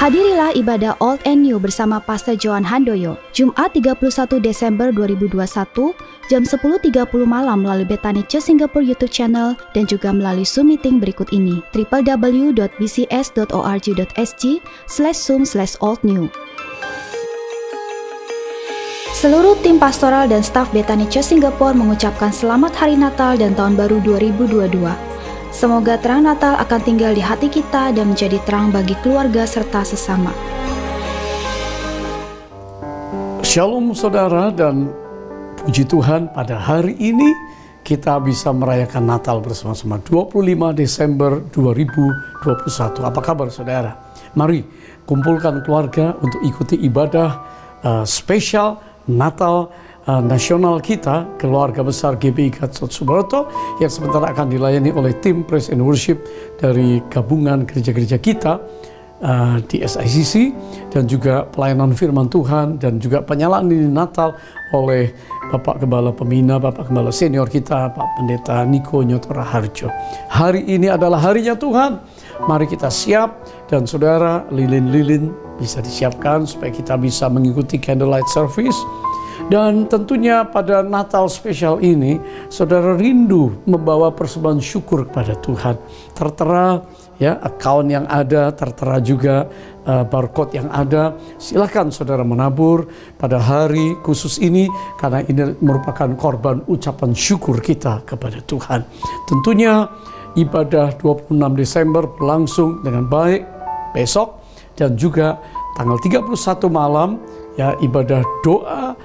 Hadirilah ibadah Old and New bersama Pastor Johan Handoyo, Jumat 31 Desember 2021, jam 10.30 malam melalui Bethany Church Singapore YouTube channel dan juga melalui Zoom meeting berikut ini, www.bcs.org.sg/zoom/oldnew. Seluruh tim pastoral dan staf Bethany Church Singapore mengucapkan selamat Hari Natal dan Tahun Baru 2022. Semoga terang Natal akan tinggal di hati kita dan menjadi terang bagi keluarga serta sesama. Shalom saudara, dan puji Tuhan pada hari ini kita bisa merayakan Natal bersama-sama 25 Desember 2021. Apa kabar saudara? Mari kumpulkan keluarga untuk ikuti ibadah spesial Natal nasional kita, keluarga besar GBI Gatot Subroto, yang sebentar akan dilayani oleh tim Praise and Worship dari gabungan gereja-gereja kita di SICC, dan juga pelayanan firman Tuhan dan juga penyalaan lilin Natal oleh Bapak Gembala Pembina, Bapak Gembala Senior kita, Pak Pendeta Niko Nyotora Harjo. Hari ini adalah harinya Tuhan. Mari kita siap, dan saudara, lilin-lilin bisa disiapkan supaya kita bisa mengikuti candlelight service. Dan tentunya pada Natal spesial ini, saudara rindu membawa persembahan syukur kepada Tuhan. Tertera ya account yang ada, tertera juga barcode yang ada. Silakan saudara menabur pada hari khusus ini, karena ini merupakan korban ucapan syukur kita kepada Tuhan. Tentunya ibadah 26 Desember berlangsung dengan baik besok, dan juga tanggal 31 malam ya ibadah doa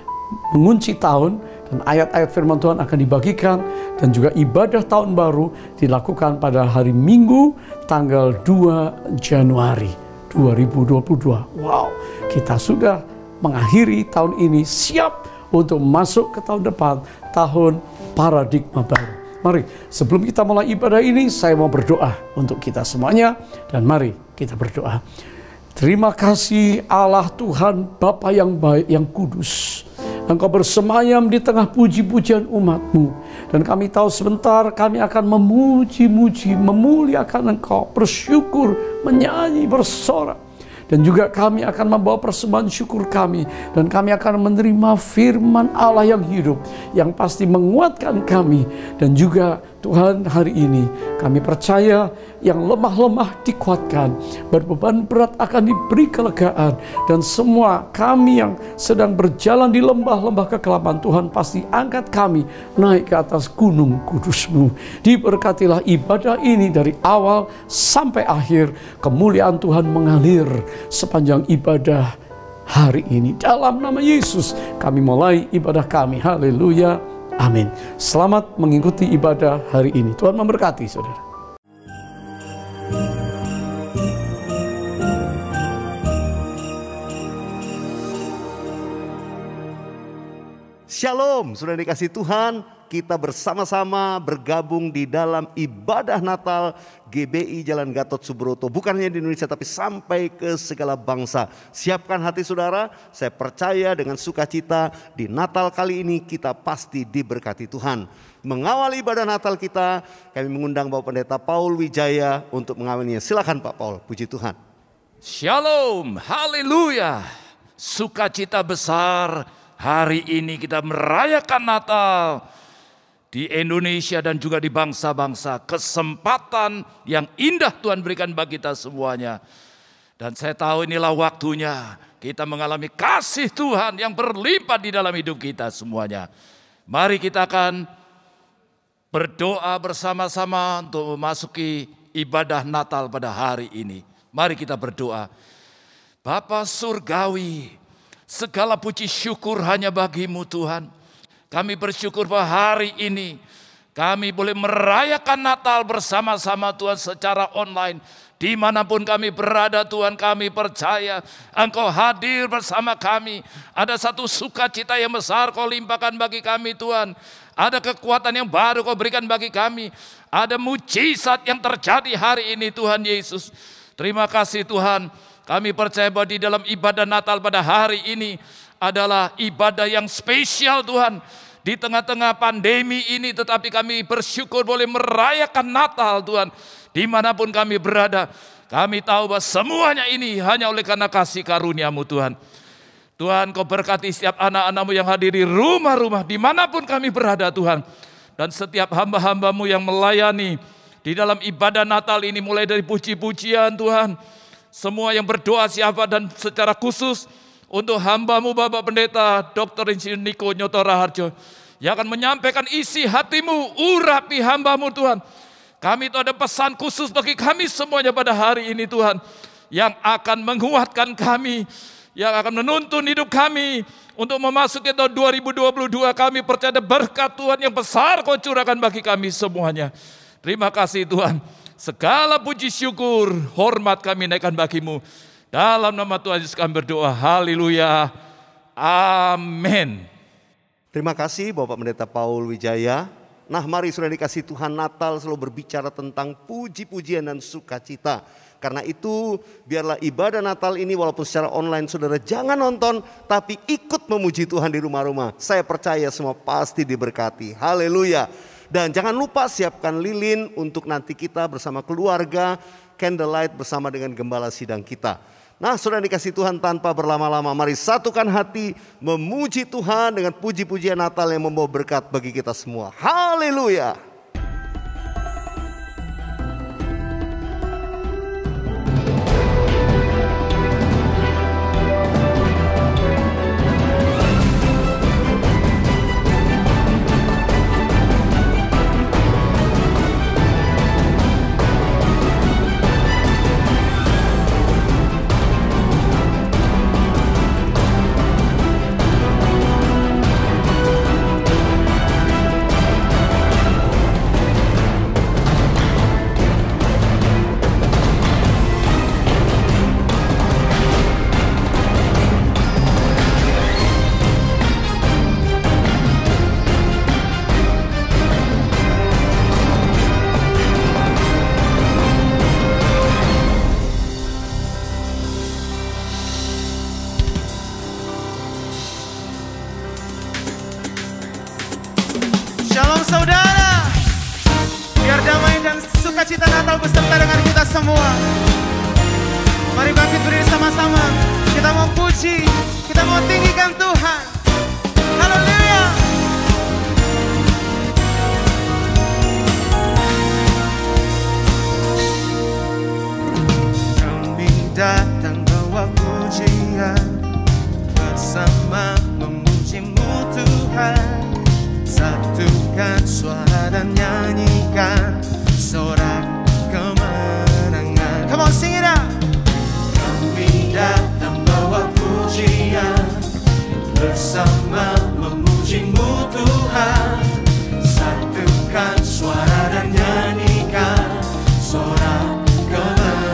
mengunci tahun, dan ayat-ayat firman Tuhan akan dibagikan, dan juga ibadah tahun baru dilakukan pada hari Minggu tanggal 2 Januari 2022. Wow, kita sudah mengakhiri tahun ini, siap untuk masuk ke tahun depan, tahun paradigma baru. Mari sebelum kita mulai ibadah ini, saya mau berdoa untuk kita semuanya, dan mari kita berdoa. Terima kasih Allah Tuhan Bapa yang baik, yang kudus. Engkau bersemayam di tengah puji-pujian umat-Mu. Dan kami tahu sebentar kami akan memuji-muji, memuliakan Engkau, bersyukur, menyanyi, bersorak. Dan juga kami akan membawa persembahan syukur kami. Dan kami akan menerima firman Allah yang hidup, yang pasti menguatkan kami. Dan juga Tuhan, hari ini kami percaya yang lemah-lemah dikuatkan, berbeban berat akan diberi kelegaan, dan semua kami yang sedang berjalan di lembah-lembah kekelaman, Tuhan pasti angkat kami naik ke atas gunung kudus-Mu. Diberkatilah ibadah ini dari awal sampai akhir, kemuliaan Tuhan mengalir sepanjang ibadah hari ini. Dalam nama Yesus kami mulai ibadah kami. Haleluya. Amin. Selamat mengikuti ibadah hari ini. Tuhan memberkati saudara. Shalom, sudah dikasih Tuhan, kita bersama-sama bergabung di dalam ibadah Natal GBI Jalan Gatot Subroto. Bukan hanya di Indonesia tapi sampai ke segala bangsa. Siapkan hati saudara, saya percaya dengan sukacita di Natal kali ini kita pasti diberkati Tuhan. Mengawal ibadah Natal kita, kami mengundang Bapak Pendeta Paul Wijaya untuk mengawalnya. Silakan Pak Paul, puji Tuhan. Shalom, haleluya, sukacita besar. Hari ini kita merayakan Natal di Indonesia dan juga di bangsa-bangsa. Kesempatan yang indah Tuhan berikan bagi kita semuanya. Dan saya tahu inilah waktunya kita mengalami kasih Tuhan yang berlimpah di dalam hidup kita semuanya. Mari kita akan berdoa bersama-sama untuk memasuki ibadah Natal pada hari ini. Mari kita berdoa. Bapa Surgawi, segala puji syukur hanya bagi-Mu Tuhan. Kami bersyukur bahwa hari ini kami boleh merayakan Natal bersama-sama Tuhan secara online. Dimanapun kami berada Tuhan, kami percaya Engkau hadir bersama kami. Ada satu sukacita yang besar Kau limpahkan bagi kami Tuhan. Ada kekuatan yang baru Kau berikan bagi kami. Ada mujizat yang terjadi hari ini Tuhan Yesus. Terima kasih Tuhan. Kami percaya bahwa di dalam ibadah Natal pada hari ini adalah ibadah yang spesial Tuhan. Di tengah-tengah pandemi ini tetapi kami bersyukur boleh merayakan Natal Tuhan. Dimanapun kami berada, Kami tahu bahwa semuanya ini hanya oleh karena kasih karunia-Mu Tuhan. Tuhan, Kau berkati setiap anak-anak-Mu yang hadir di rumah-rumah, dimanapun kami berada Tuhan. Dan setiap hamba-hamba-Mu yang melayani di dalam ibadah Natal ini, mulai dari puji-pujian Tuhan. Semua yang berdoa siapa dan secara khusus untuk hamba-Mu Bapak Pendeta Dr. Insinyur Niko Nyoto Raharjo, yang akan menyampaikan isi hati-Mu, urapi hamba-Mu Tuhan. Kami itu ada pesan khusus bagi kami semuanya pada hari ini Tuhan, yang akan menguatkan kami, yang akan menuntun hidup kami untuk memasuki tahun 2022. Kami percaya berkat Tuhan yang besar Kau curahkan bagi kami semuanya. Terima kasih Tuhan. Segala puji syukur, hormat kami naikkan bagi-Mu. Dalam nama Tuhan Yesus kami berdoa. Haleluya. Amin. Terima kasih Bapak Pendeta Paul Wijaya. Nah, mari sudah dikasih Tuhan, Natal selalu berbicara tentang puji-pujian dan sukacita. Karena itu biarlah ibadah Natal ini walaupun secara online saudara jangan nonton, tapi ikut memuji Tuhan di rumah-rumah. Saya percaya semua pasti diberkati. Haleluya. Dan jangan lupa siapkan lilin untuk nanti kita bersama keluarga, candlelight bersama dengan gembala sidang kita. Nah, sudah dikasih Tuhan, tanpa berlama-lama mari satukan hati memuji Tuhan dengan puji-pujian Natal yang membawa berkat bagi kita semua. Haleluya. Shalom saudara, biar damai dan sukacita Natal beserta dengan kita semua. Mari bangkit berdiri sama-sama, kita mau puji, kita mau tinggikan Tuhan. Haleluya. Kami datang bawa pujian, bersama memuji-Mu Tuhan. Satukan suara dan nyanyikan sorak kemenangan. Come on, sing it out. Kami datang bawa pujian, bersama memuji-Mu Tuhan. Satukan suara dan nyanyikan sorak kemenangan.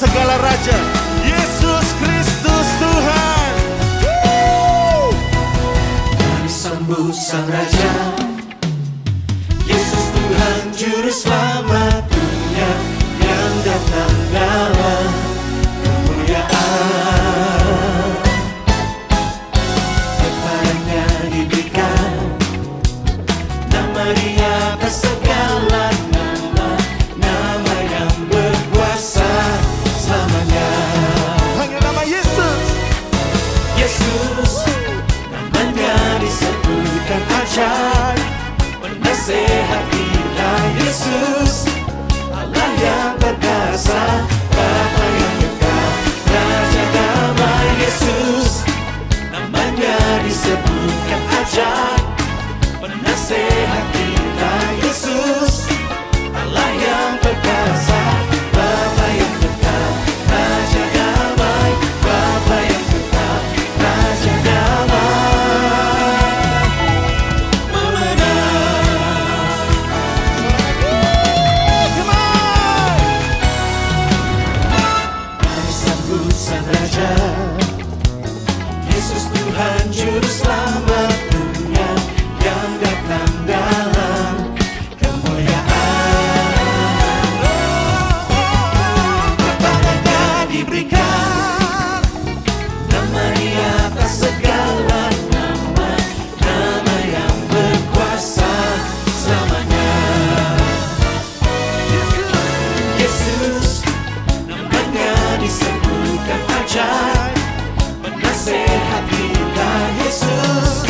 segala raja, Yesus Kristus Tuhan. Kami sambut Sang Raja, Yesus Tuhan Juru Selamat dunia yang datang dalam kemuliaan. Kepadanya diberikan nama di atas segala nama, nama yang berkuasa selamanya. Hanya nama Yesus. Yesus, namanya disebutkan ajaib, penasehat kita. Yesus, Allah yang perkasa, Bapa yang kekal, Raja damai. Yesus, namanya disebutkan ajaib, penasehat kita. Yesus, Allah yang perkasa, Bapa yang kekal, Raja damai. Bapa yang kekal, Raja damai, memenang. Kami sambut Sang Raja, Yesus Tuhan Juru Selamat dunia yang datang dalam kemuliaan. Kepadanya diberikan nama di atas segala nama, nama yang berkuasa selamanya. Yesus, namanya disebutkan ajaib, penasehat kita. Yesus,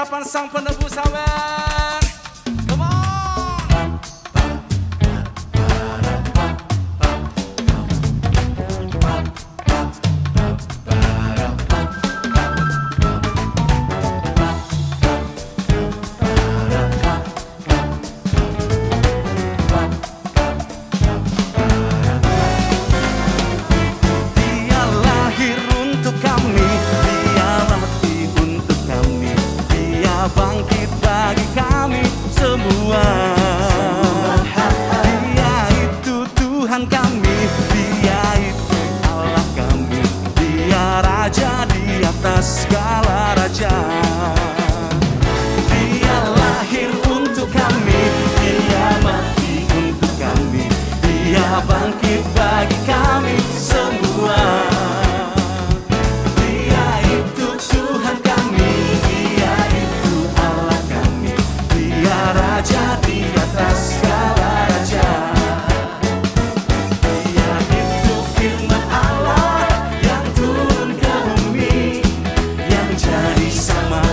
hadapan Sang Penebus, amin. Come on. Dia lahir untuk kami, dia mati untuk kami, dia bangkit bagi kami semua. Dia itu Tuhan kami, dia itu Allah kami, dia Raja di atas segala raja. Dia lahir untuk kami, dia mati untuk kami, dia bangkit bagi kami semua. Dia itu Tuhan kami, dia itu Allah kami, dia Raja di atas segala raja. Dia itu firman Allah yang turun ke bumi, yang jadi sama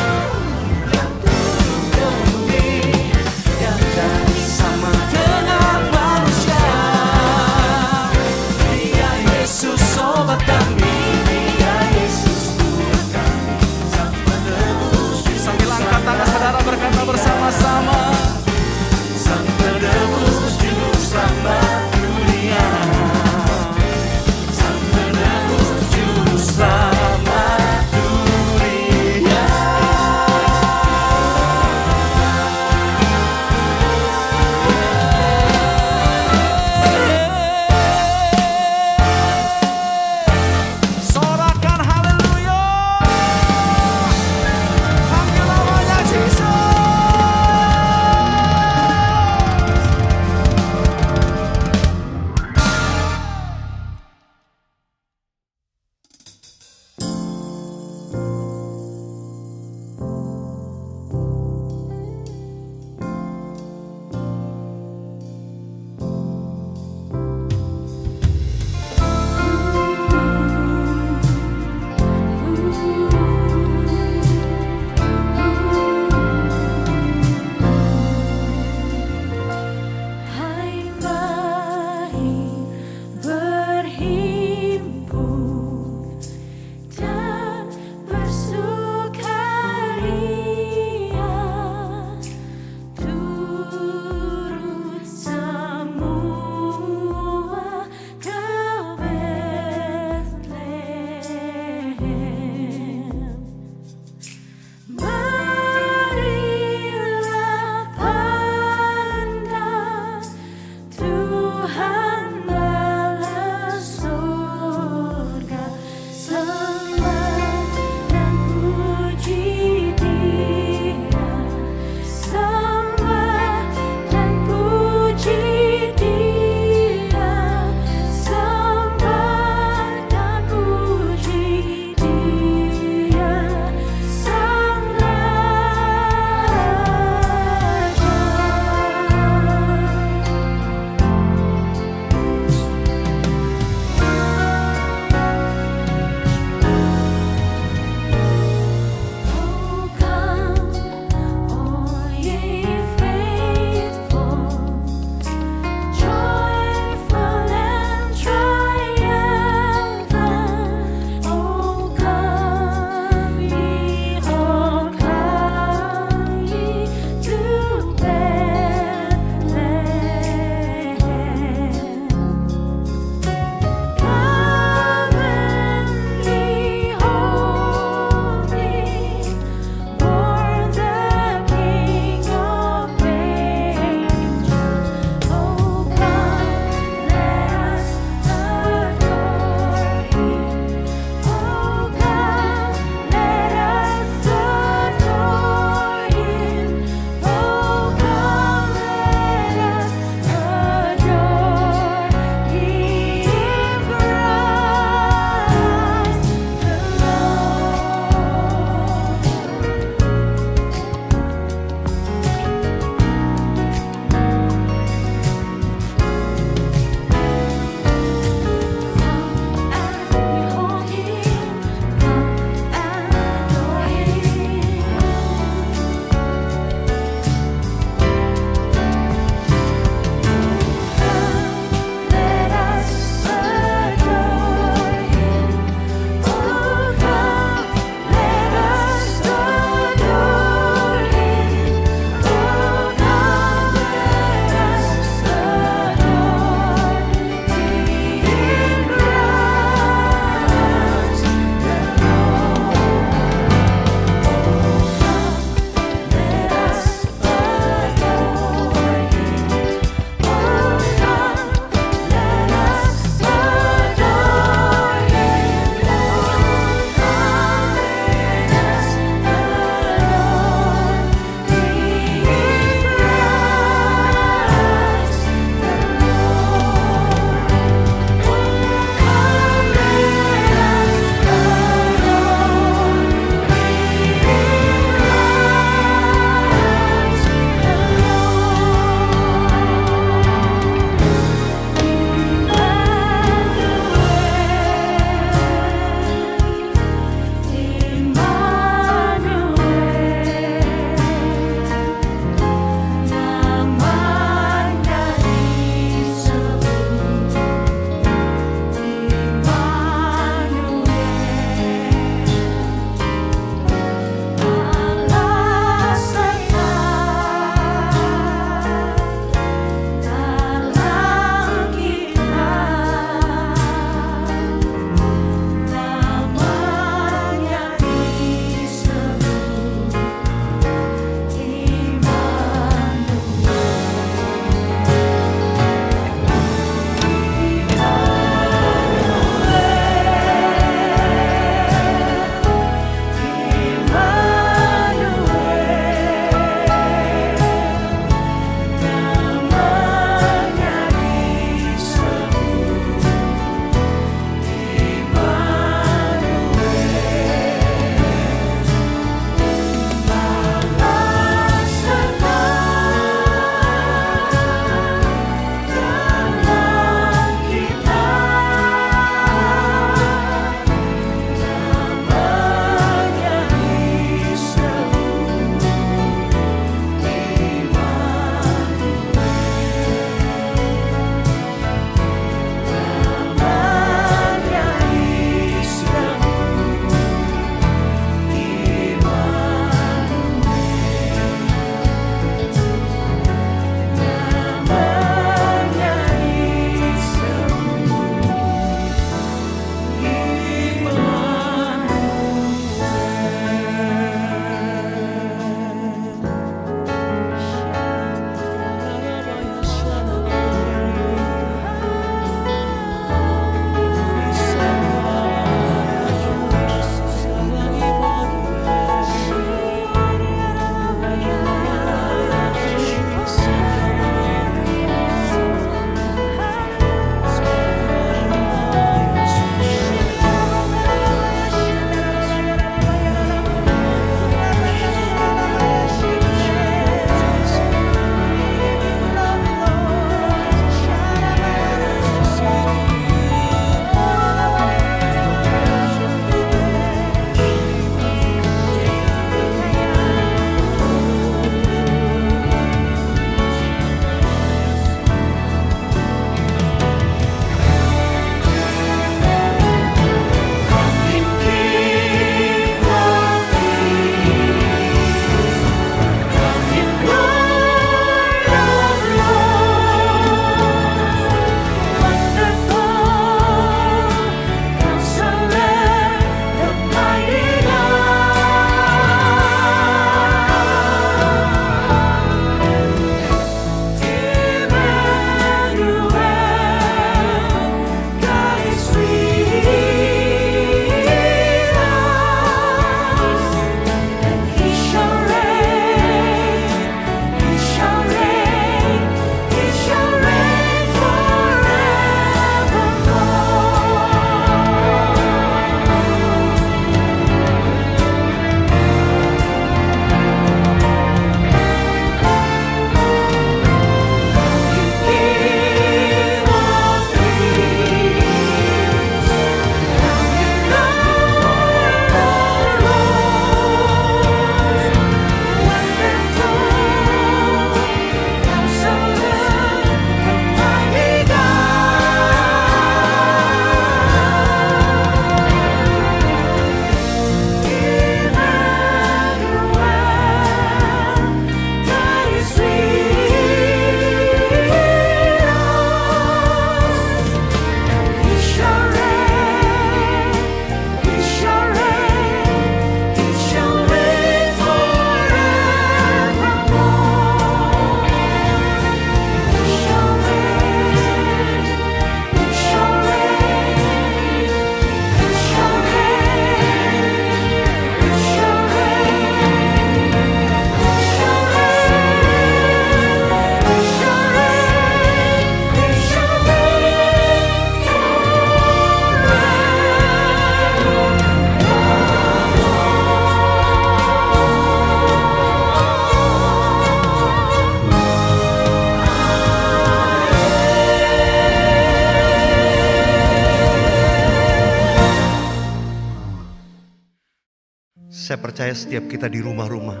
saya percaya setiap kita di rumah-rumah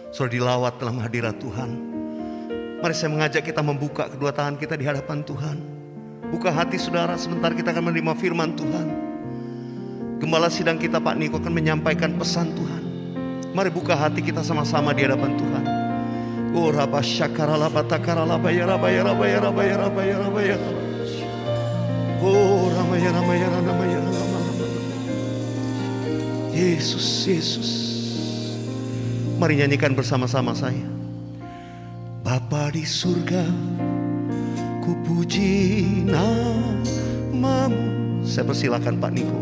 sudah dilawat dalam hadirat Tuhan. Mari saya mengajak kita membuka kedua tangan kita di hadapan Tuhan. Buka hati saudara, sebentar kita akan menerima firman Tuhan. Gembala sidang kita Pak Niko akan menyampaikan pesan Tuhan. Mari buka hati kita sama-sama di hadapan Tuhan. Oh raba syakarala batakarala bayara bayara bayara bayara bayara bayara. Oh ramaya ramaya ramaya ramaya. Yesus, Yesus. Mari nyanyikan bersama-sama saya. Bapa di surga, ku puji namamu. Saya persilakan Pak Niko.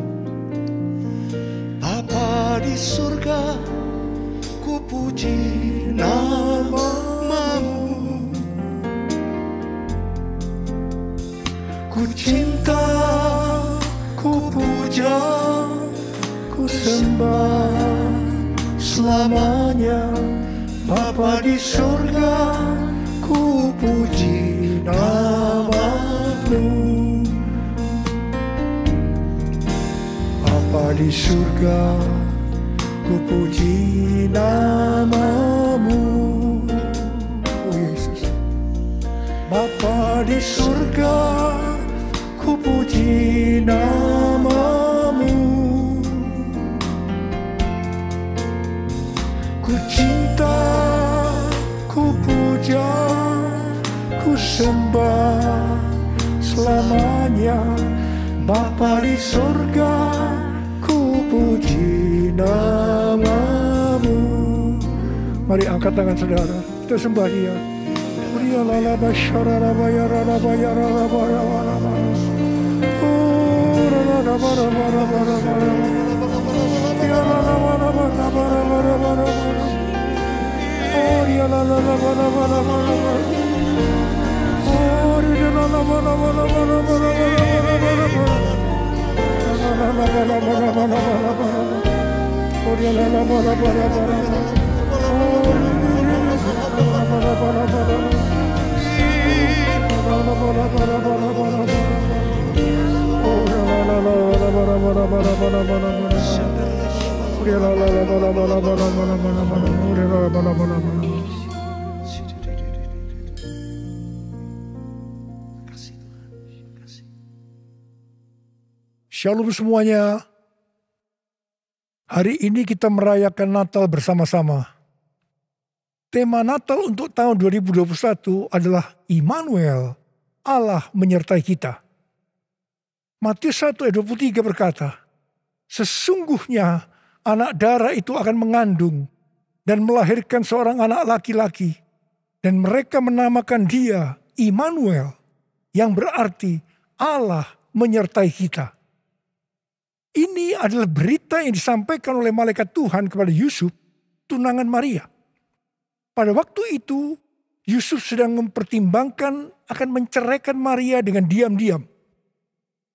Bapa di surga, ku puji namamu. Ku cinta, ku puja, ku sembah selamanya. Bapa di surga, ku puji namamu. Bapa di surga, ku puji namamu. Oh Yesus. Bapa di surga, ku puji namamu. Ku cinta, ku puja, ku sembah selamanya. Bapa di surga, ku puji namamu. Mari angkat tangan saudara, kita sembah Dia. Dia lala basyara bayara bayara bayara. Oh lala bara bara bara bara. Dia lala bara bara bara bara. Oh dia lala bara bara bara. Oh dia lala bara bara bara bara. Lala bara bara bara bara. Oh dia lala bara bara bara. Oh bara bara bara. Shalom semuanya. Hari ini kita merayakan Natal bersama-sama. Tema Natal untuk tahun 2021 adalah Immanuel, Allah menyertai kita. Matius 1 ayat 23 berkata, sesungguhnya anak darah itu akan mengandung dan melahirkan seorang anak laki-laki, dan mereka menamakan dia Immanuel, yang berarti Allah menyertai kita. Ini adalah berita yang disampaikan oleh malaikat Tuhan kepada Yusuf, tunangan Maria. Pada waktu itu, Yusuf sedang mempertimbangkan akan menceraikan Maria dengan diam-diam.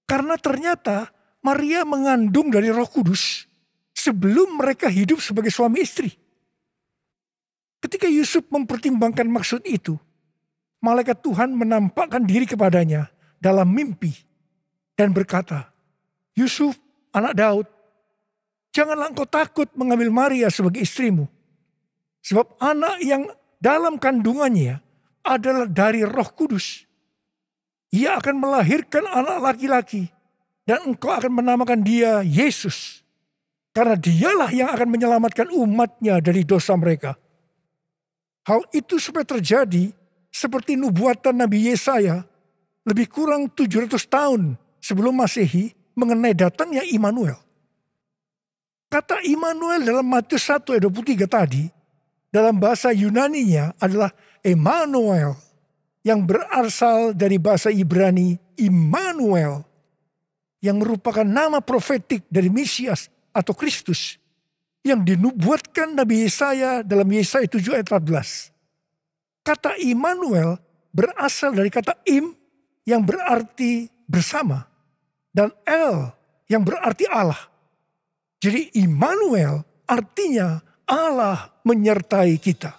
Karena ternyata Maria mengandung dari Roh Kudus sebelum mereka hidup sebagai suami istri. Ketika Yusuf mempertimbangkan maksud itu, malaikat Tuhan menampakkan diri kepadanya dalam mimpi dan berkata, Yusuf, anak Daud, janganlah engkau takut mengambil Maria sebagai istrimu. Sebab anak yang dalam kandungannya adalah dari Roh Kudus. Ia akan melahirkan anak laki-laki dan engkau akan menamakan dia Yesus. Karena dialah yang akan menyelamatkan umatnya dari dosa mereka. Hal itu supaya terjadi seperti nubuatan Nabi Yesaya lebih kurang 700 tahun sebelum Masehi mengenai datangnya Immanuel. Kata Immanuel dalam Matius 1 ayat 23 tadi, dalam bahasa Yunaninya adalah Emmanuel, yang berasal dari bahasa Ibrani Immanuel, yang merupakan nama profetik dari Mesias atau Kristus, yang dinubuatkan Nabi Yesaya dalam Yesaya 7 ayat 14. Kata Immanuel berasal dari kata Im, yang berarti bersama, dan El, yang berarti Allah. Jadi Immanuel artinya Allah menyertai kita.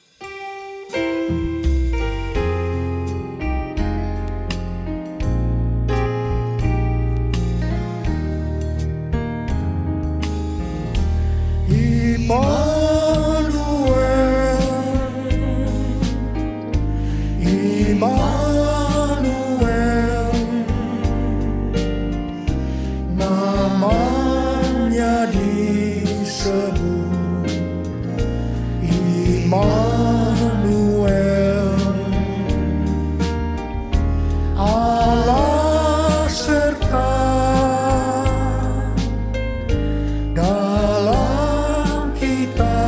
namanya disebut Immanuel, Allah serta dalam kita,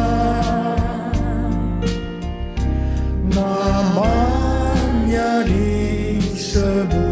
namanya disebut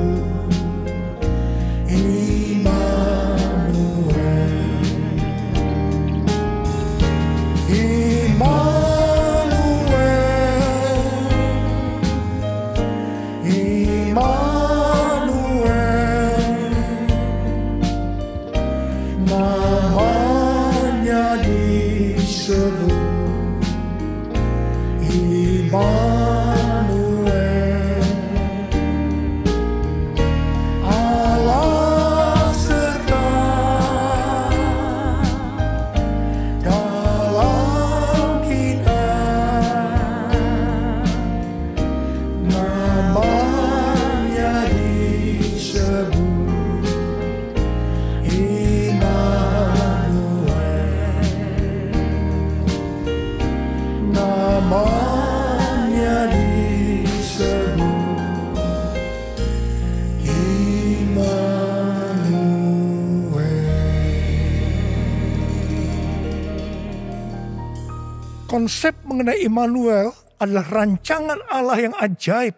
konsep mengenai Immanuel adalah rancangan Allah yang ajaib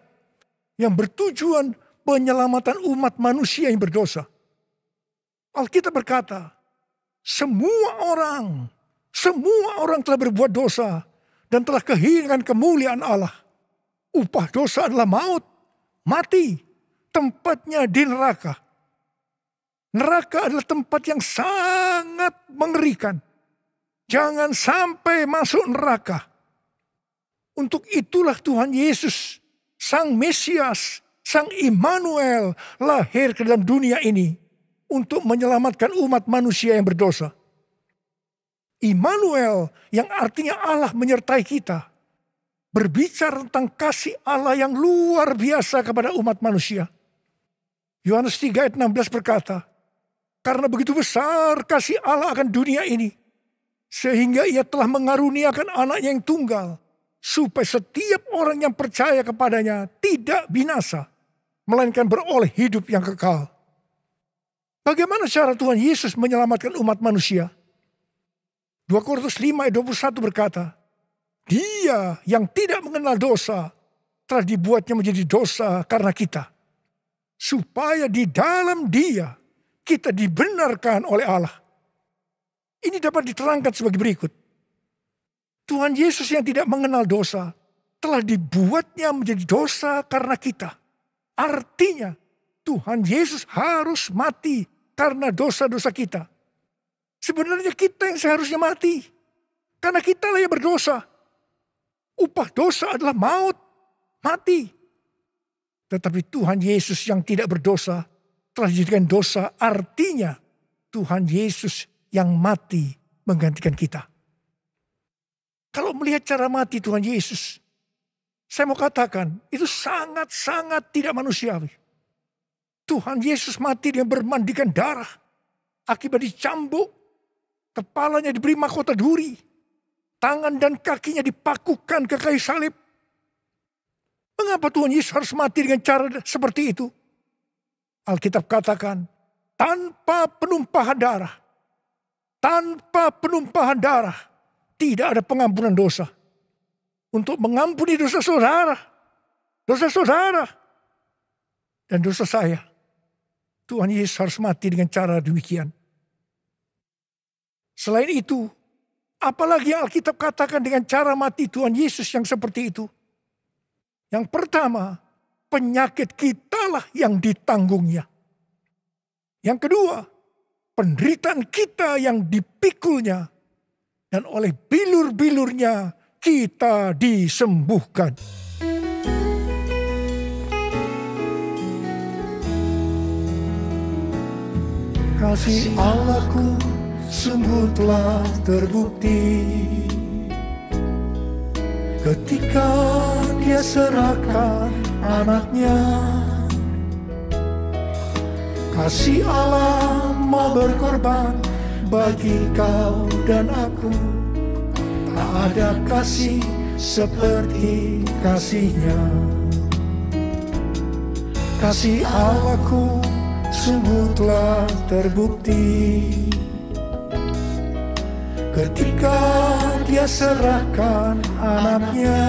yang bertujuan penyelamatan umat manusia yang berdosa. Alkitab berkata, semua orang telah berbuat dosa dan telah kehilangan kemuliaan Allah. Upah dosa adalah maut, mati, tempatnya di neraka. Neraka adalah tempat yang sangat mengerikan. Jangan sampai masuk neraka. Untuk itulah Tuhan Yesus, Sang Mesias, Sang Immanuel lahir ke dalam dunia ini untuk menyelamatkan umat manusia yang berdosa. Immanuel yang artinya Allah menyertai kita, berbicara tentang kasih Allah yang luar biasa kepada umat manusia. Yohanes 3 ayat 16 berkata, karena begitu besar kasih Allah akan dunia ini, sehingga ia telah mengaruniakan anaknya yang tunggal, supaya setiap orang yang percaya kepadanya tidak binasa, melainkan beroleh hidup yang kekal. Bagaimana cara Tuhan Yesus menyelamatkan umat manusia? 2 Korintus 5 ayat 21 berkata, Dia yang tidak mengenal dosa telah dibuatnya menjadi dosa karena kita, supaya di dalam Dia kita dibenarkan oleh Allah. Ini dapat diterangkan sebagai berikut. Tuhan Yesus yang tidak mengenal dosa telah dibuatnya menjadi dosa karena kita. Artinya Tuhan Yesus harus mati karena dosa-dosa kita. Sebenarnya kita yang seharusnya mati. Karena kita lah yang berdosa. Upah dosa adalah maut, mati. Tetapi Tuhan Yesus yang tidak berdosa telah dijadikan dosa. Artinya Tuhan Yesus yang mati menggantikan kita. Kalau melihat cara mati Tuhan Yesus, saya mau katakan itu sangat-sangat tidak manusiawi. Tuhan Yesus mati dengan bermandikan darah, akibat dicambuk, kepalanya diberi mahkota duri, tangan dan kakinya dipakukan ke kayu salib. Mengapa Tuhan Yesus harus mati dengan cara seperti itu? Alkitab katakan, tanpa penumpahan darah, tidak ada pengampunan dosa. Untuk mengampuni dosa saudara, dan dosa saya, Tuhan Yesus harus mati dengan cara demikian. Selain itu, apalagi yang Alkitab katakan dengan cara mati Tuhan Yesus yang seperti itu? Yang pertama, penyakit kitalah yang ditanggungnya. Yang kedua, penderitaan kita yang dipikulnya, dan oleh bilur-bilurnya kita disembuhkan. Kasih Allahku sungguh telah terbukti ketika Dia serahkan anaknya. Kasih Allah mau berkorban bagi kau dan aku. Tak ada kasih seperti kasih-Nya. Kasih Allahku sungguh telah terbukti ketika Dia serahkan anaknya.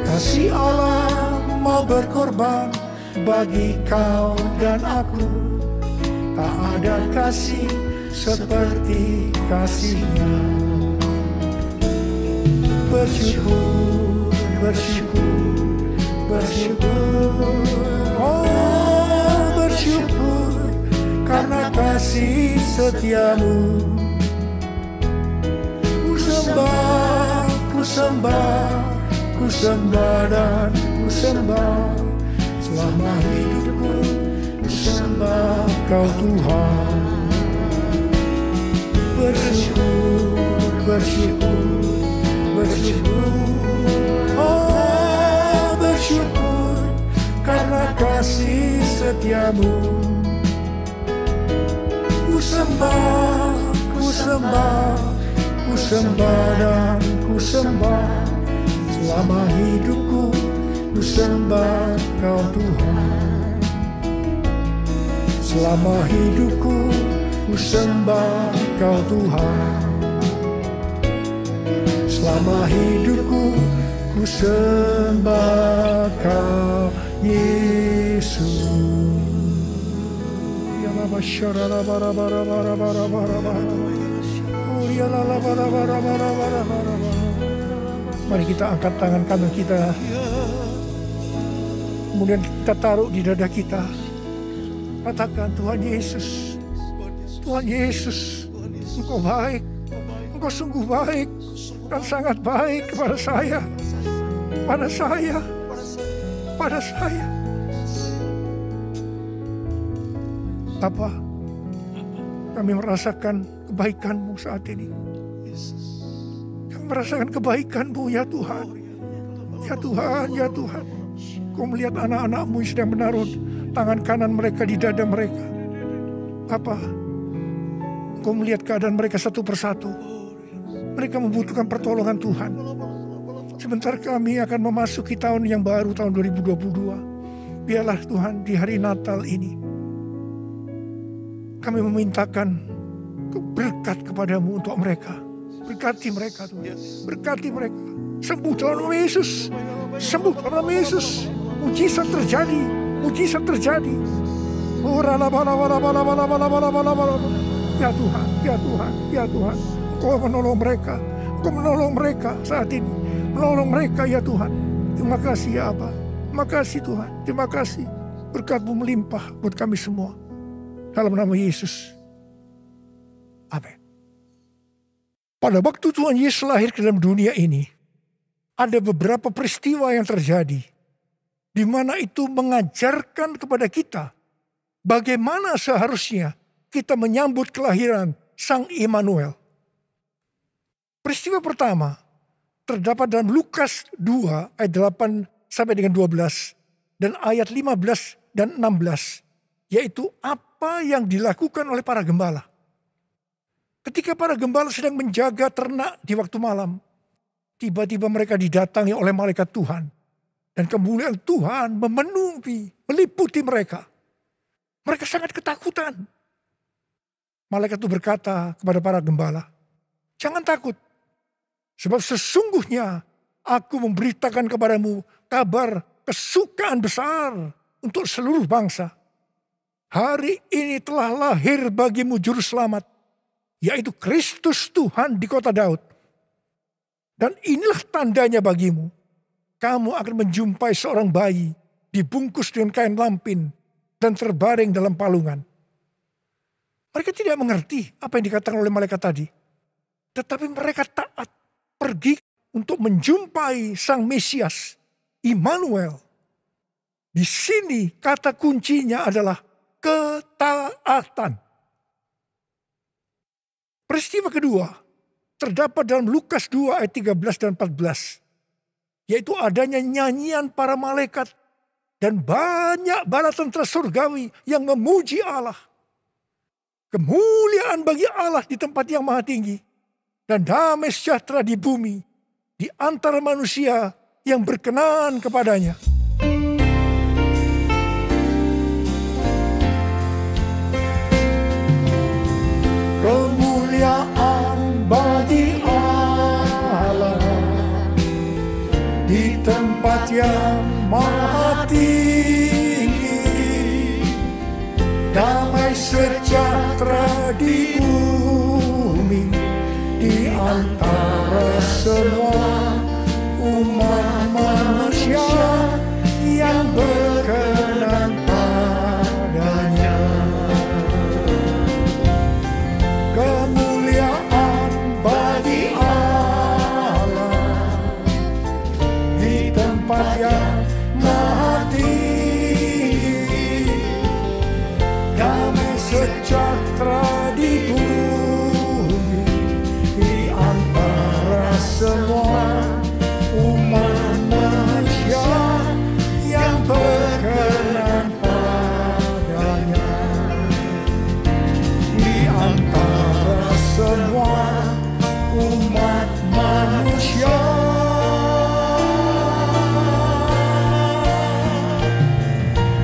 Kasih Allah mau berkorban bagi kau dan aku. Tak ada kasih seperti kasih-Nya. Bersyukur, bersyukur, bersyukur. Oh, bersyukur karena kasih setiamu. Ku sembah, ku sembah, ku sembah dan ku sembah. Selama hidupku ku sembah kau Tuhan. Bersyukur, bersyukur, bersyukur. Oh, bersyukur karena kasih setiamu. Ku sembah, ku sembah, ku sembah dan ku sembah. Selama hidupku ku sembah kau Tuhan. Selama hidupku ku sembah kau Tuhan. Selama hidupku ku sembah kau Yesus. Mari kita angkat tangan kanan kita, kemudian kita taruh di dada kita. Katakan, Tuhan Yesus, Tuhan Yesus, Engkau baik, Engkau sungguh baik dan sangat baik kepada saya, pada saya, pada saya. Bapa, kami merasakan kebaikan-Mu saat ini. Kami merasakan kebaikan-Mu ya Tuhan. Ya Tuhan, ya Tuhan. Kau melihat anak-anak-Mu yang sedang menaruh tangan kanan mereka di dada mereka. Bapa, Kau melihat keadaan mereka satu persatu. Mereka membutuhkan pertolongan Tuhan. Sebentar kami akan memasuki tahun yang baru, tahun 2022. Biarlah Tuhan di hari Natal ini kami memintakan berkat kepadamu untuk mereka. Berkati mereka Tuhan. Berkati mereka. Sembuh dalam nama Yesus. Sembuh dalam nama Yesus. Mujizat terjadi. Mujizat terjadi. Ya Tuhan. Ya Tuhan. Ya Tuhan. Engkau menolong mereka. Engkau menolong mereka saat ini. Menolong mereka ya Tuhan. Terima kasih ya Abba. Terima kasih Tuhan. Terima kasih. Berkat-Mu melimpah buat kami semua. Dalam nama Yesus. Amin. Pada waktu Tuhan Yesus lahir ke dalam dunia ini, ada beberapa peristiwa yang terjadi, di mana itu mengajarkan kepada kita bagaimana seharusnya kita menyambut kelahiran Sang Immanuel. Peristiwa pertama terdapat dalam Lukas 2 ayat 8 sampai dengan 12 dan ayat 15 dan 16, yaitu apa yang dilakukan oleh para gembala. Ketika para gembala sedang menjaga ternak di waktu malam, tiba-tiba mereka didatangi oleh malaikat Tuhan. Dan kemuliaan Tuhan meliputi mereka. Mereka sangat ketakutan. Malaikat itu berkata kepada para gembala, "Jangan takut, sebab sesungguhnya aku memberitakan kepadamu kabar kesukaan besar untuk seluruh bangsa. Hari ini telah lahir bagimu juru selamat, yaitu Kristus Tuhan di kota Daud. Dan inilah tandanya bagimu. Kamu akan menjumpai seorang bayi dibungkus dengan kain lampin dan terbaring dalam palungan." Mereka tidak mengerti apa yang dikatakan oleh malaikat tadi. Tetapi mereka taat pergi untuk menjumpai Sang Mesias, Immanuel. Di sini kata kuncinya adalah ketaatan. Peristiwa kedua terdapat dalam Lukas 2 ayat 13 dan 14. Yaitu adanya nyanyian para malaikat dan banyak bala tentara surgawi yang memuji Allah. Kemuliaan bagi Allah di tempat yang maha tinggi. Dan damai sejahtera di bumi di antara manusia yang berkenan kepadanya. Kemuliaan bagi Allah di tempat yang maha tinggi, damai sejahtera di bumi di antara semua umat manusia yang berkenan padanya. Kemuliaan bagi Allah di tempat yang maha tinggi, damai sejahtera di bumi di antara semua umat manusia yang berkenan padanya. Di antara semua umat manusia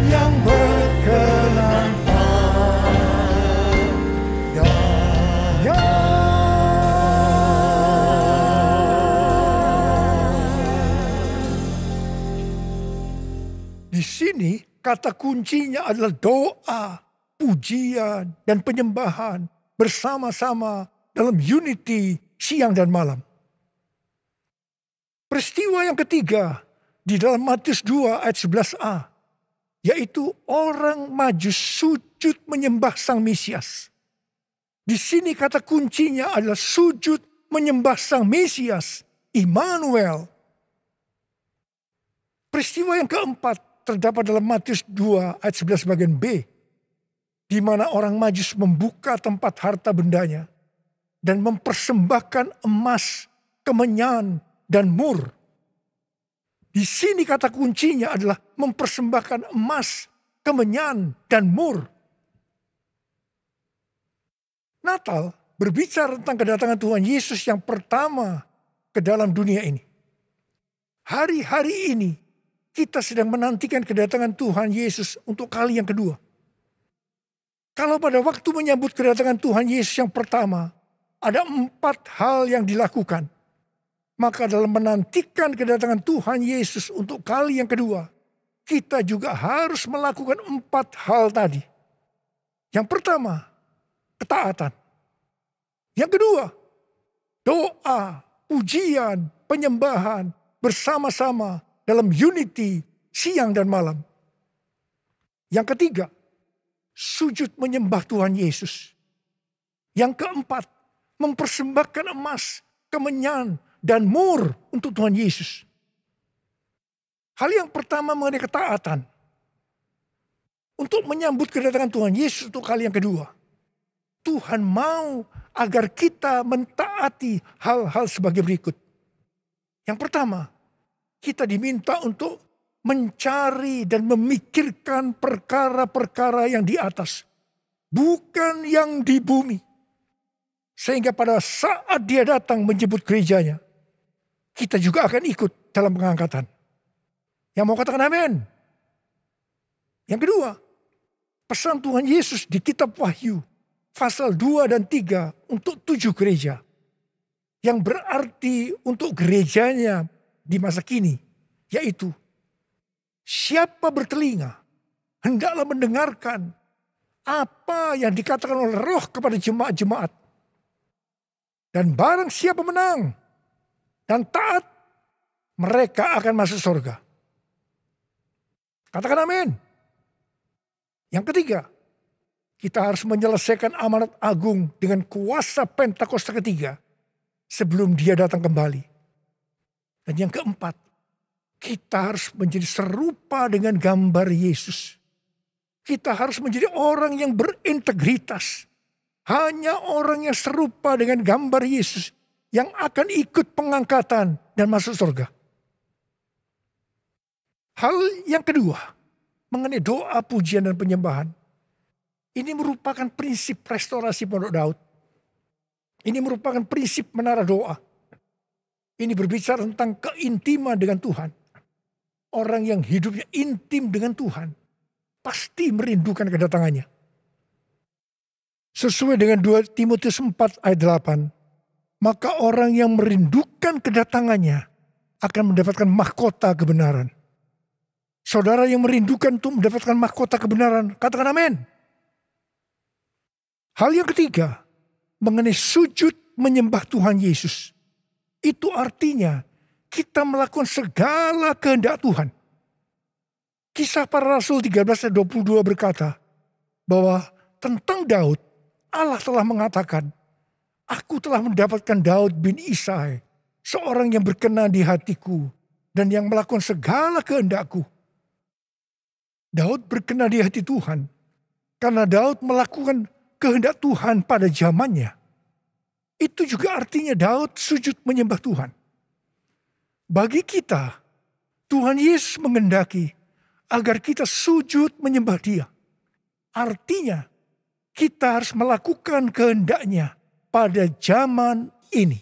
yang berkenan padanya. Di sini kata kuncinya adalah doa, pujian, dan penyembahan bersama-sama dalam unity siang dan malam. Peristiwa yang ketiga di dalam Matius 2 ayat 11a, yaitu orang Majus sujud menyembah Sang Mesias. Di sini kata kuncinya adalah sujud menyembah Sang Mesias, Immanuel. Peristiwa yang keempat terdapat dalam Matius 2 ayat 11 bagian B, di mana orang Majus membuka tempat harta bendanya dan mempersembahkan emas, kemenyan, dan mur. Di sini kata kuncinya adalah mempersembahkan emas, kemenyan, dan mur. Natal berbicara tentang kedatangan Tuhan Yesus yang pertama ke dalam dunia ini. Hari-hari ini kita sedang menantikan kedatangan Tuhan Yesus untuk kali yang kedua. Kalau pada waktu menyambut kedatangan Tuhan Yesus yang pertama, ada 4 hal yang dilakukan. Maka dalam menantikan kedatangan Tuhan Yesus untuk kali yang kedua, kita juga harus melakukan 4 hal tadi. Yang pertama, ketaatan. Yang kedua, doa, pujian, penyembahan bersama-sama dalam unity siang dan malam. Yang ketiga, sujud menyembah Tuhan Yesus. Yang keempat, mempersembahkan emas, kemenyan, dan mur untuk Tuhan Yesus. Hal yang pertama mengenai ketaatan. Untuk menyambut kedatangan Tuhan Yesus untuk kali yang kedua. Tuhan mau agar kita mentaati hal-hal sebagai berikut. Yang pertama, kita diminta untuk mencari dan memikirkan perkara-perkara yang di atas. Bukan yang di bumi. Sehingga pada saat dia datang menjemput gerejanya, kita juga akan ikut dalam pengangkatan. Yang mau katakan amin? Yang kedua, pesan Tuhan Yesus di kitab Wahyu, pasal 2 dan 3 untuk 7 gereja. Yang berarti untuk gerejanya di masa kini, yaitu siapa bertelinga hendaklah mendengarkan apa yang dikatakan oleh Roh kepada jemaat-jemaat. Dan barang siapa menang dan taat, mereka akan masuk surga. Katakan amin. Yang ketiga, kita harus menyelesaikan amanat agung dengan kuasa Pentakosta ketiga sebelum dia datang kembali. Dan yang keempat, kita harus menjadi serupa dengan gambar Yesus. Kita harus menjadi orang yang berintegritas. Hanya orang yang serupa dengan gambar Yesus yang akan ikut pengangkatan dan masuk surga. Hal yang kedua, mengenai doa, pujian, dan penyembahan. Ini merupakan prinsip restorasi Pondok Daud. Ini merupakan prinsip menara doa. Ini berbicara tentang keintiman dengan Tuhan. Orang yang hidupnya intim dengan Tuhan pasti merindukan kedatangannya. Sesuai dengan 2 Timotius 4 ayat 8. Maka orang yang merindukan kedatangannya akan mendapatkan mahkota kebenaran. Saudara yang merindukan untuk mendapatkan mahkota kebenaran, katakan amin. Hal yang ketiga, mengenai sujud menyembah Tuhan Yesus. Itu artinya kita melakukan segala kehendak Tuhan. Kisah Para Rasul 13 ayat 22 berkata bahwa tentang Daud, Allah telah mengatakan, aku telah mendapatkan Daud bin Isai, seorang yang berkenan di hatiku dan yang melakukan segala kehendakku. Daud berkenan di hati Tuhan karena Daud melakukan kehendak Tuhan pada zamannya. Itu juga artinya Daud sujud menyembah Tuhan. Bagi kita, Tuhan Yesus mengendaki agar kita sujud menyembah Dia. Artinya, kita harus melakukan kehendaknya pada zaman ini.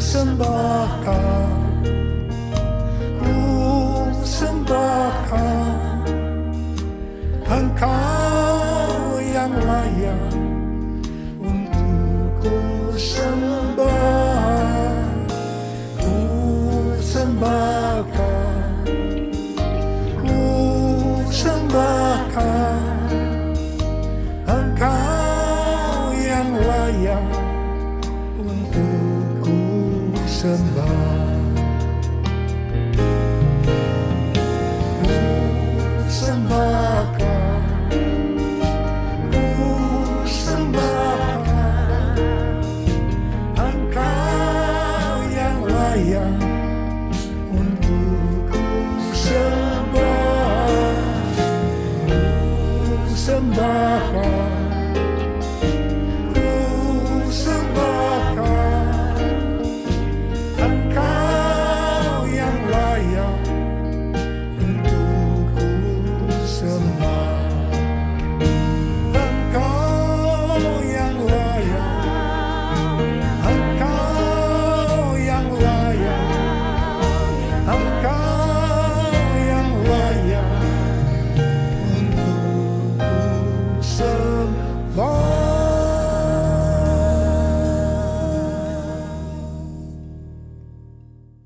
Sembahkan Engkau yang layak untuk ku sembah. Ku sembahkan Engkau yang layak untuk ku sembah.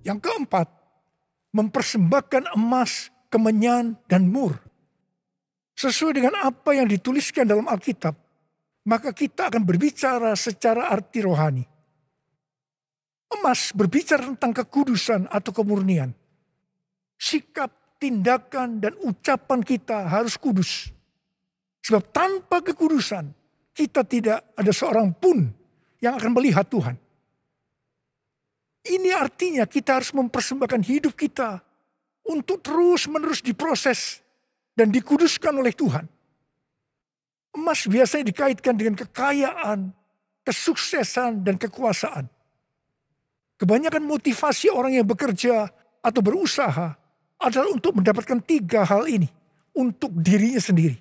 Yang keempat, mempersembahkan emas, kemenyan, dan mur. Sesuai dengan apa yang dituliskan dalam Alkitab, maka kita akan berbicara secara arti rohani. Emas berbicara tentang kekudusan atau kemurnian. Sikap, tindakan, dan ucapan kita harus kudus. Sebab tanpa kekudusan, kita tidak ada seorang pun yang akan melihat Tuhan. Ini artinya kita harus mempersembahkan hidup kita untuk terus-menerus diproses dan dikuduskan oleh Tuhan. Emas biasanya dikaitkan dengan kekayaan, kesuksesan, dan kekuasaan. Kebanyakan motivasi orang yang bekerja atau berusaha adalah untuk mendapatkan 3 hal ini untuk dirinya sendiri.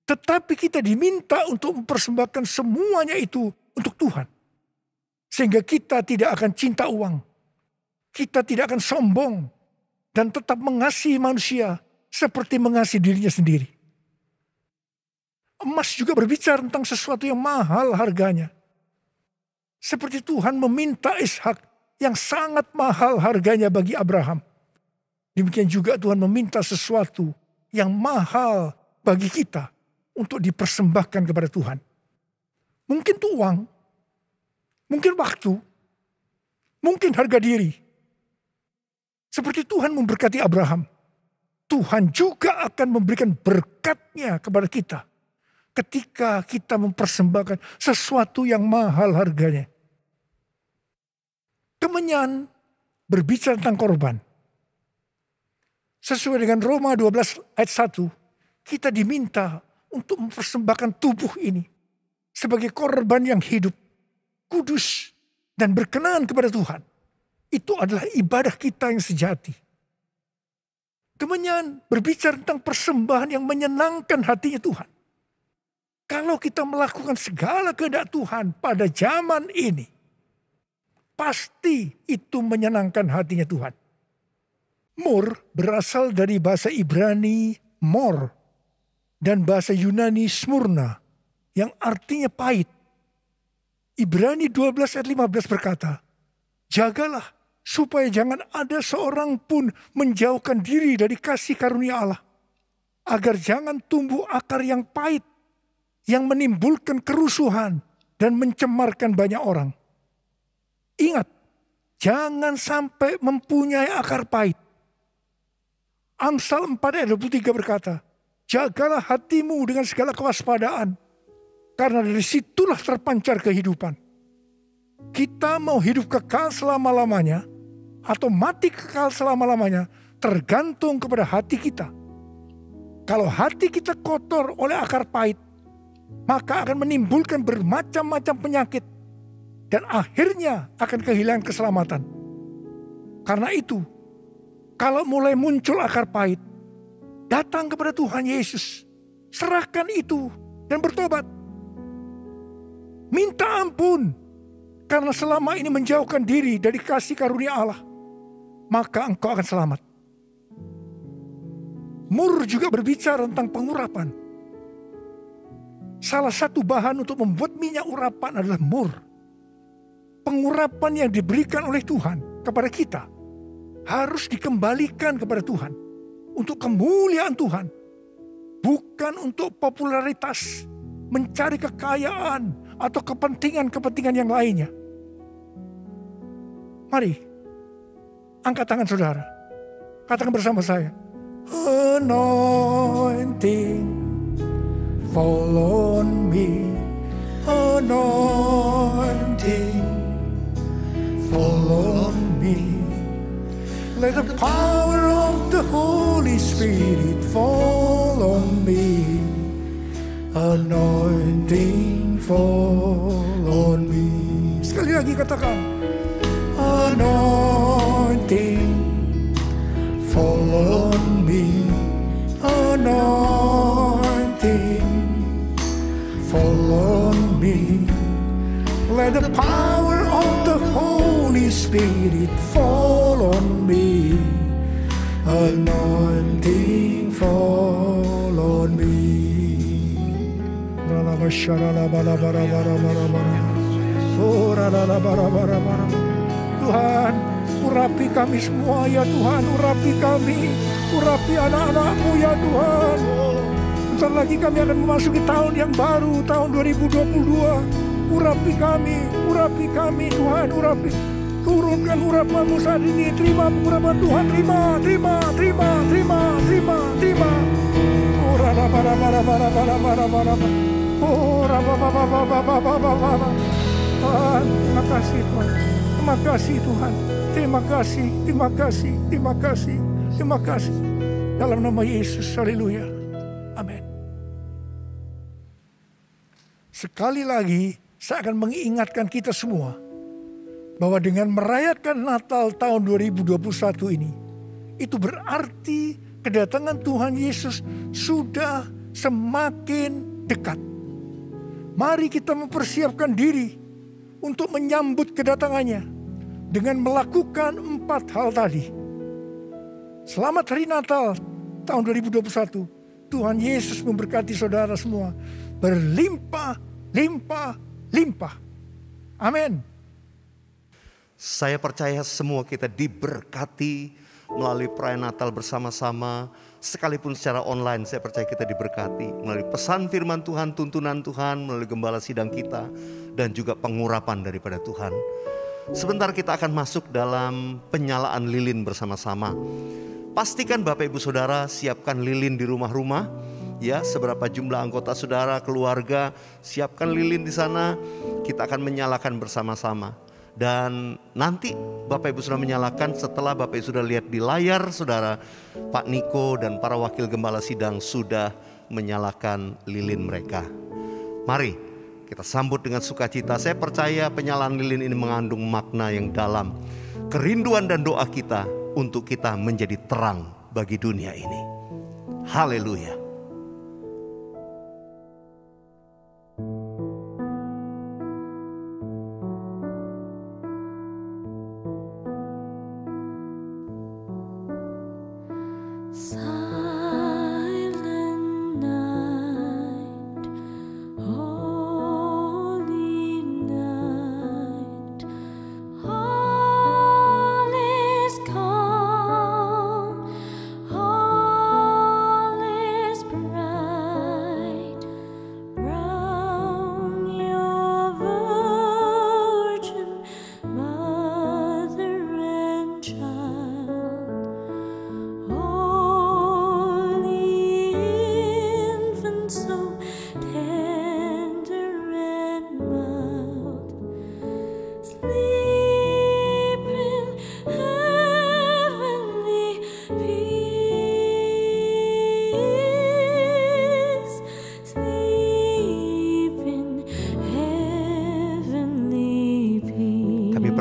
Tetapi kita diminta untuk mempersembahkan semuanya itu untuk Tuhan. Sehingga kita tidak akan cinta uang. Kita tidak akan sombong. Dan tetap mengasihi manusia seperti mengasihi dirinya sendiri. Emas juga berbicara tentang sesuatu yang mahal harganya. Seperti Tuhan meminta Ishak yang sangat mahal harganya bagi Abraham. Demikian juga Tuhan meminta sesuatu yang mahal bagi kita untuk dipersembahkan kepada Tuhan. Mungkin itu uang, mungkin waktu, mungkin harga diri. Seperti Tuhan memberkati Abraham, Tuhan juga akan memberikan berkat-Nya kepada kita ketika kita mempersembahkan sesuatu yang mahal harganya. Kemenyan berbicara tentang korban. Sesuai dengan Roma 12 ayat 1, kita diminta untuk mempersembahkan tubuh ini sebagai korban yang hidup, kudus, dan berkenan kepada Tuhan. Itu adalah ibadah kita yang sejati. Kemenyan berbicara tentang persembahan yang menyenangkan hatinya Tuhan. Kalau kita melakukan segala kehendak Tuhan pada zaman ini, pasti itu menyenangkan hatinya Tuhan. Mur berasal dari bahasa Ibrani mor dan bahasa Yunani smurna yang artinya pahit. Ibrani 12 ayat 15 berkata, jagalah supaya jangan ada seorang pun menjauhkan diri dari kasih karunia Allah, agar jangan tumbuh akar yang pahit yang menimbulkan kerusuhan dan mencemarkan banyak orang. Ingat, jangan sampai mempunyai akar pahit. Amsal 4 ayat 23 berkata, jagalah hatimu dengan segala kewaspadaan, karena dari situlah terpancar kehidupan. Kita mau hidup kekal selama-lamanya, atau mati kekal selama-lamanya, tergantung kepada hati kita. Kalau hati kita kotor oleh akar pahit, maka akan menimbulkan bermacam-macam penyakit, dan akhirnya akan kehilangan keselamatan. Karena itu, kalau mulai muncul akar pahit, datang kepada Tuhan Yesus. Serahkan itu dan bertobat. Minta ampun. Karena selama ini menjauhkan diri dari kasih karunia Allah, maka engkau akan selamat. Mur juga berbicara tentang pengurapan. Salah satu bahan untuk membuat minyak urapan adalah mur. Pengurapan yang diberikan oleh Tuhan kepada kita harus dikembalikan kepada Tuhan untuk kemuliaan Tuhan, bukan untuk popularitas, mencari kekayaan atau kepentingan-kepentingan yang lainnya. Mari, angkat tangan saudara, katakan bersama saya, anointing fall on me, anointing fall on me. Let the power of the Holy Spirit fall on me. Anointing fall on me. Sekali lagi katakan, anointing fall on me. Anointing fall on me. Let the power of the Holy Spirit fall on me. Anointing fall on me. Tuhan, urapi kami semua ya Tuhan, urapi kami, urapi anak-anak-Mu ya Tuhan. Bentar lagi kami akan memasuki tahun yang baru, tahun 2022. Urapi kami Tuhan, urapi. Turunkan urapan-Mu saat ini, terima pengurapan Tuhan, terima. Tuhan, terima kasih Tuhan. Terima kasih Tuhan. Terima kasih. Dalam nama Yesus, haleluya. Amin. Sekali lagi, saya akan mengingatkan kita semua bahwa dengan merayakan Natal tahun 2021 ini, itu berarti kedatangan Tuhan Yesus sudah semakin dekat. Mari kita mempersiapkan diri untuk menyambut kedatangannya dengan melakukan 4 hal tadi. Selamat Hari Natal tahun 2021. Tuhan Yesus memberkati saudara semua berlimpah. Amin. Saya percaya semua kita diberkati melalui perayaan Natal bersama-sama. Sekalipun secara online, saya percaya kita diberkati melalui pesan firman Tuhan, tuntunan Tuhan, melalui gembala sidang kita, dan juga pengurapan daripada Tuhan. Sebentar kita akan masuk dalam penyalaan lilin bersama-sama. Pastikan Bapak Ibu Saudara siapkan lilin di rumah-rumah. Ya, seberapa jumlah anggota saudara, keluarga, siapkan lilin di sana. Kita akan menyalakan bersama-sama. Dan nanti Bapak Ibu sudah menyalakan, setelah Bapak Ibu sudah lihat di layar saudara, Pak Niko dan para wakil gembala sidang sudah menyalakan lilin mereka. Mari kita sambut dengan sukacita. Saya percaya penyalaan lilin ini mengandung makna yang dalam. Kerinduan dan doa kita untuk kita menjadi terang bagi dunia ini. Haleluya.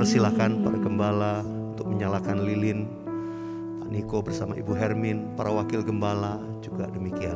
Silakan para gembala untuk menyalakan lilin. Pak Niko bersama Ibu Hermin, para wakil gembala juga demikian.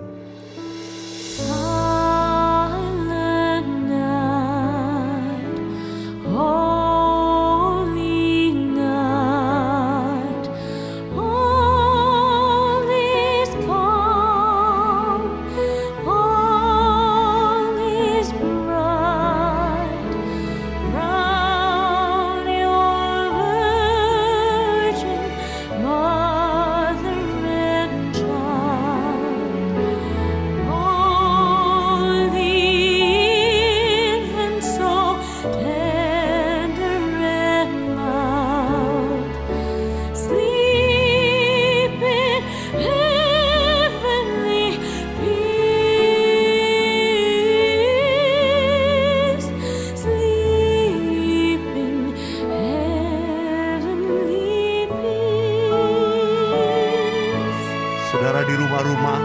Saudara di rumah-rumah,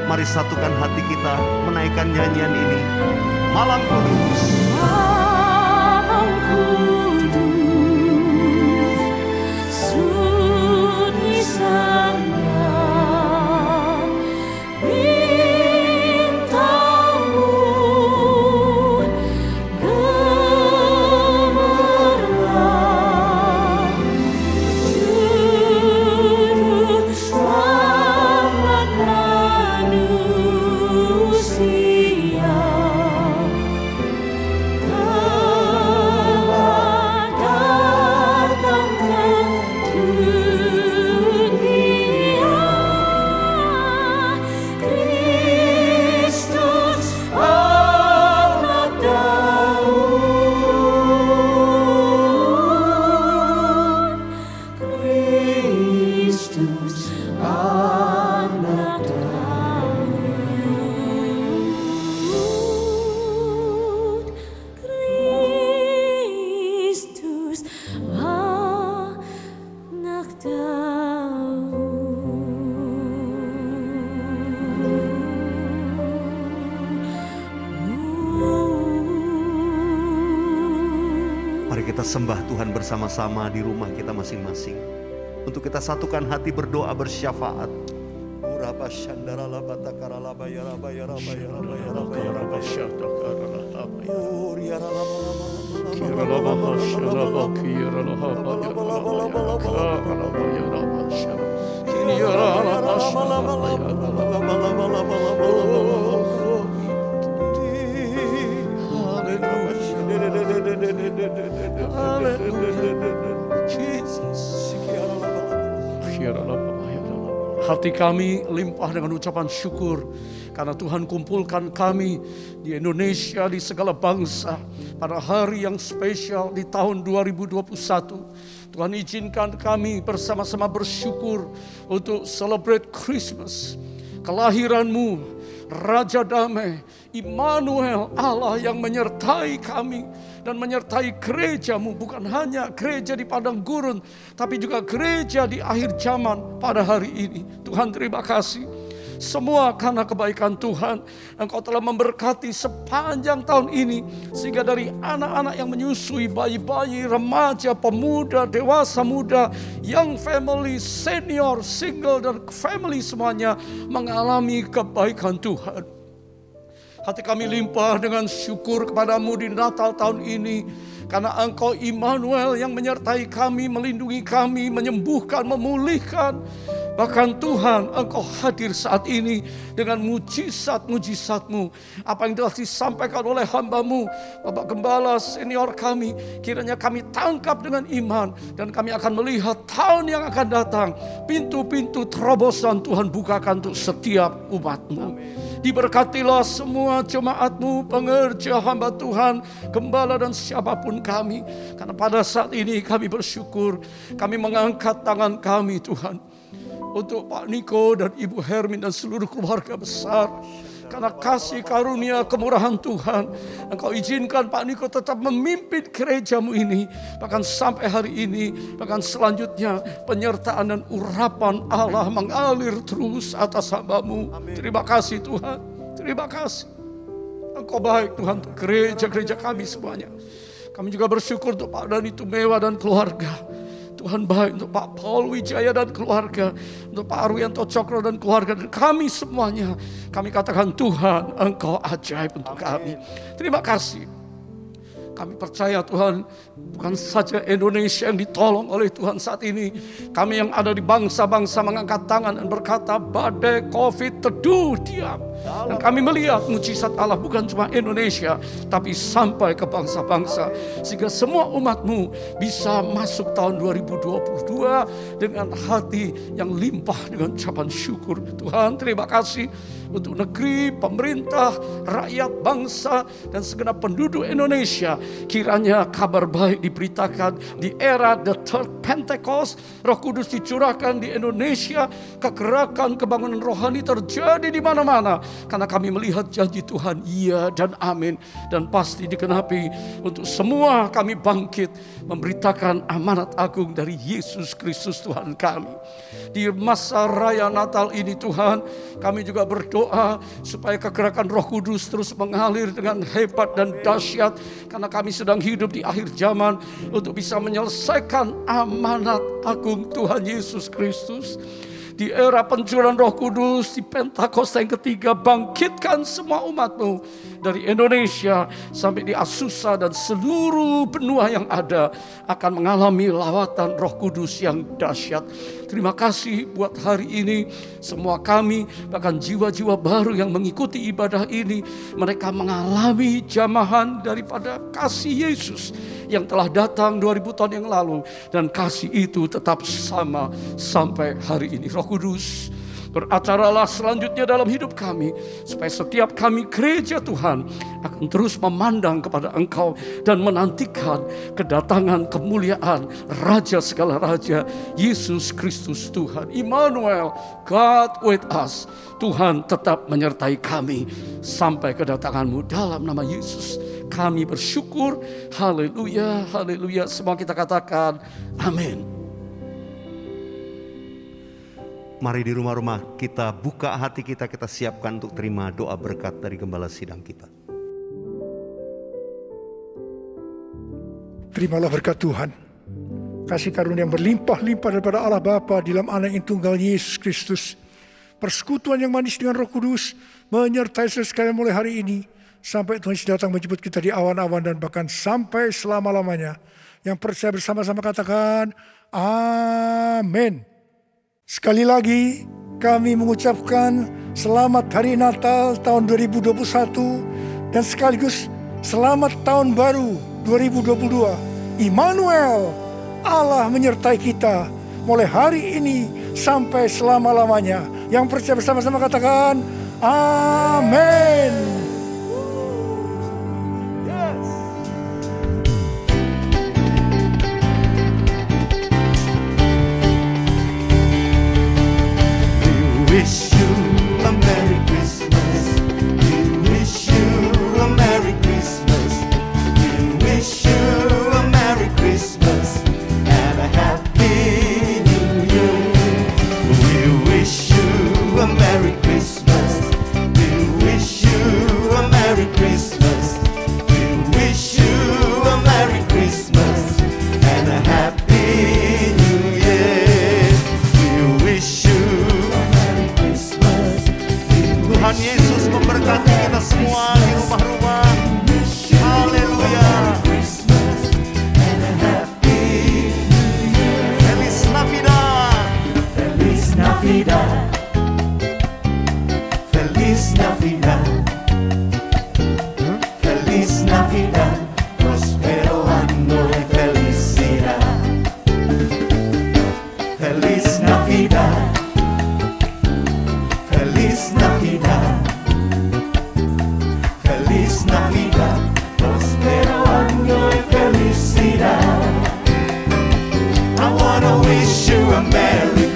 mari satukan hati kita menaikkan nyanyian ini. Malam Kudus. Malam Kudus, sunyi sangat, bintangmu gemerlap, juru selamat manusia. Mari kita sembah Tuhan bersama-sama di rumah kita masing-masing. Untuk kita satukan hati berdoa bersyafaat. Hati kami limpah dengan ucapan syukur karena Tuhan kumpulkan kami di Indonesia, di segala bangsa pada hari yang spesial di tahun 2021. Tuhan izinkan kami bersama-sama bersyukur untuk celebrate Christmas. kelahiran-Mu, Raja Damai, Immanuel, Allah yang menyertai kami dan menyertai gereja-Mu, bukan hanya gereja di padang gurun, tapi juga gereja di akhir zaman pada hari ini. Tuhan, terima kasih. Semua karena kebaikan Tuhan, Engkau telah memberkati sepanjang tahun ini, sehingga dari anak-anak yang menyusui, bayi-bayi, remaja, pemuda, dewasa muda, young family, senior, single, dan family semuanya mengalami kebaikan Tuhan. Hati kami limpah dengan syukur kepadamu di Natal tahun ini, karena Engkau Immanuel yang menyertai kami, melindungi kami, menyembuhkan, memulihkan. Bahkan Tuhan, Engkau hadir saat ini dengan mujizat-mujizat-Mu. Apa yang telah disampaikan oleh hamba-Mu, Bapak Gembala senior kami, kiranya kami tangkap dengan iman, dan kami akan melihat tahun yang akan datang. Pintu-pintu terobosan Tuhan bukakan untuk setiap umat-Mu. Diberkatilah semua jemaat-Mu, pengerja hamba Tuhan, gembala dan siapapun kami. Karena pada saat ini kami bersyukur, kami mengangkat tangan kami Tuhan, untuk Pak Niko dan Ibu Hermin dan seluruh keluarga besar. Karena kasih karunia kemurahan Tuhan, Engkau izinkan Pak Niko tetap memimpin gereja-Mu ini. Bahkan sampai hari ini, bahkan selanjutnya penyertaan dan urapan Allah mengalir terus atas hamba-Mu. Terima kasih Tuhan, terima kasih. Engkau baik Tuhan untuk gereja-gereja kami semuanya. Kami juga bersyukur untuk Pak Dani Tumewa dan keluarga. Tuhan baik untuk Pak Paul Wijaya dan keluarga, untuk Pak Arwianto Cokro dan keluarga, dan kami semuanya. Kami katakan Tuhan, Engkau ajaib untuk kami. Terima kasih. Kami percaya Tuhan, bukan saja Indonesia yang ditolong oleh Tuhan saat ini. Kami yang ada di bangsa-bangsa mengangkat tangan dan berkata, badai COVID teduh diam. Dan kami melihat mujizat Allah bukan cuma Indonesia, tapi sampai ke bangsa-bangsa. Sehingga semua umat-Mu bisa masuk tahun 2022 dengan hati yang limpah dengan ucapan syukur. Tuhan, terima kasih untuk negeri, pemerintah, rakyat, bangsa, dan segenap penduduk Indonesia. Kiranya kabar baik diberitakan di era The Third Pentecost. Roh Kudus dicurahkan di Indonesia. Kegerakan kebangunan rohani terjadi di mana-mana. Karena kami melihat janji Tuhan, iya dan amin. Dan pasti digenapi. Untuk semua kami bangkit memberitakan amanat agung dari Yesus Kristus Tuhan kami. Di masa raya Natal ini Tuhan, kami juga berdoa supaya kegerakan Roh Kudus terus mengalir dengan hebat dan dahsyat. Karena kami sedang hidup di akhir zaman untuk bisa menyelesaikan amanat agung Tuhan Yesus Kristus. Di era pencurahan Roh Kudus, di Pentakosta yang ketiga, bangkitkan semua umat-Mu dari Indonesia sampai di Azusa dan seluruh benua yang ada akan mengalami lawatan Roh Kudus yang dahsyat. Terima kasih buat hari ini. Semua kami, bahkan jiwa-jiwa baru yang mengikuti ibadah ini, mereka mengalami jamahan daripada kasih Yesus yang telah datang 2000 tahun yang lalu. Dan kasih itu tetap sama sampai hari ini. Roh Kudus, beracaralah selanjutnya dalam hidup kami, supaya setiap kami gereja Tuhan akan terus memandang kepada Engkau dan menantikan kedatangan kemuliaan Raja segala Raja, Yesus Kristus Tuhan. Immanuel, God with us. Tuhan tetap menyertai kami sampai kedatangan-Mu. Dalam nama Yesus kami bersyukur. Haleluya, haleluya. Semua kita katakan amin. Mari di rumah-rumah kita buka hati kita, kita siapkan untuk terima doa berkat dari Gembala Sidang kita. Terimalah berkat Tuhan. Kasih karunia yang berlimpah-limpah daripada Allah Bapa di dalam Anak yang tunggal Yesus Kristus. Persekutuan yang manis dengan Roh Kudus menyertai saudara sekalian mulai hari ini sampai Tuhan Yesus datang menjemput kita di awan-awan dan bahkan sampai selama-lamanya. Yang percaya bersama-sama katakan amin. Sekali lagi kami mengucapkan selamat Hari Natal tahun 2021 dan sekaligus selamat tahun baru 2022. Immanuel, Allah menyertai kita mulai hari ini sampai selama-lamanya. Yang percaya bersama-sama katakan amin. Wish you a Navidad, Feliz Navidad, Feliz Navidad, próspero año de felicidad. Feliz Navidad, Feliz Navidad, Feliz Navidad, próspero año de felicidad. I wanna wish you a Merry